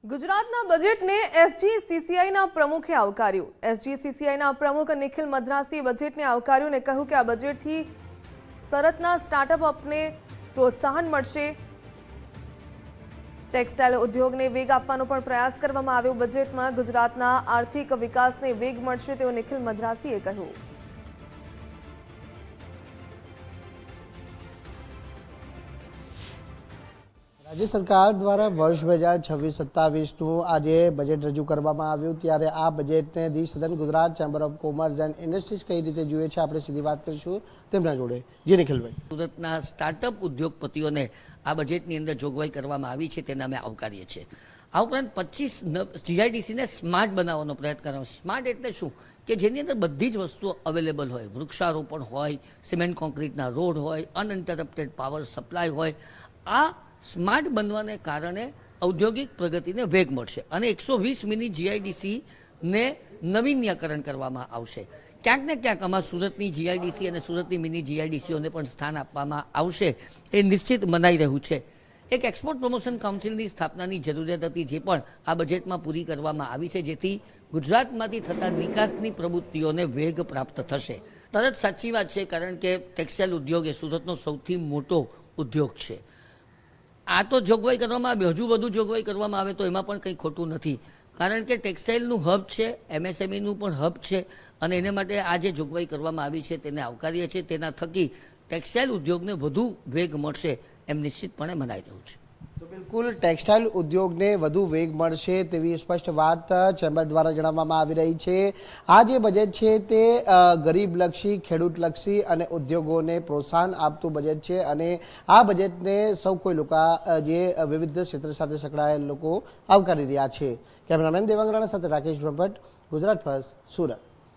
ગુજરાતના બજેટને એસજીસીસીઆઈના પ્રમુખે આવકાર્યું। એસજીસીસીઆઈના પ્રમુખ નિખિલ મદ્રાસીએ બજેટને આવકાર્યું અને કહ્યું કે આ બજેટથી સરતના સ્ટાર્ટઅપ અપને પ્રોત્સાહન મળશે। ટેક્સટાઇલ ઉદ્યોગને વેગ આપવાનો પણ પ્રયાસ કરવામાં આવ્યો। બજેટમાં ગુજરાતના આર્થિક વિકાસને વેગ મળશે તેવું નિખિલ મદ્રાસીએ કહ્યું। राज्य सरकार द्वारा वर्ष 2026-27 आज बजेट रजू करवामां आव्युं त्यारे आ बजेटने दी सदन Gujarat chamber of commerce and industries कई रीते जुए छे आपणे सीधी वात करीशुं तेमना जोडे। जी निखिलभाई, सूरतना स्टार्टअप उद्योगपतिओने आ बजेटनी अंदर जोगवाई करवामां आवी छे तेने अमे आवकारीए छीए। आ उपरांत 25 जीआईडीसी ने स्मार्ट बनावવાનો प्रयत्न करवामां। स्मार्ट एटले शुं કે જેની અંદર બધી જ વસ્તુઓ અવેલેબલ હોય, વૃક્ષારોપણ હોય, સિમેન્ટ કોન્ક્રીટના રોડ હોય, અનઇન્ટરપ્ટેડ પાવર સપ્લાય હોય। આ સ્માર્ટ બનવાને કારણે ઔદ્યોગિક પ્રગતિને વેગ મળશે અને 120 મિની જીઆઈડીસીને નવીનીકરણ કરવામાં આવશે। ક્યાંક ને ક્યાંક આમાં સુરતની જીઆઈડીસી અને સુરતની મિની જીઆઈડીસીઓને પણ સ્થાન આપવામાં આવશે એ નિશ્ચિત મનાઈ રહ્યું છે। એક એક્સપોર્ટ પ્રમોશન કાઉન્સિલની સ્થાપનાની જરૂરિયાત હતી જે પણ આ બજેટમાં પૂરી કરવામાં આવી છે જેથી ગુજરાતમાંથી થતા વિકાસની પ્રવૃત્તિઓને વેગ પ્રાપ્ત થશે। તરત સાચી વાત છે કારણ કે ટેક્સટાઇલ ઉદ્યોગ એ સુરતનો સૌથી મોટો ઉદ્યોગ છે। આ તો જોગવાઈ કરવામાં આવે, હજુ વધુ જોગવાઈ કરવામાં આવે તો એમાં પણ કંઈ ખોટું નથી કારણ કે ટેક્સટાઇલનું હબ છે, એમએસએમઈનું પણ હબ છે અને એને માટે આ જે જોગવાઈ કરવામાં આવી છે તેને આવકારીએ છીએ। તેના થકી ટેક્સટાઇલ ઉદ્યોગને વધુ વેગ મળશે એમ નિશ્ચિતપણે મનાઈ રહ્યું છે। तो बिल्कुल टेक्सटाइल उद्योग ने वधु वेग मळशे तेवी स्पष्ट बात चेम्बर द्वारा जणाववामां आवी रही छे। आ जे बजेट छे ते गरीबलक्षी, खेडूतलक्षी अने उद्योगोने प्रोत्साहन आपतुं बजेट छे अने आ बजेटने सौ कोई लोका जे विविध क्षेत्र साथे संकळाયેલા लोको आवकारी रह्या छे। केमेरामेन देवांग राणा साथे राकेश ब्रह्मभट्ट, गुजरात फर्स्ट, सूरत।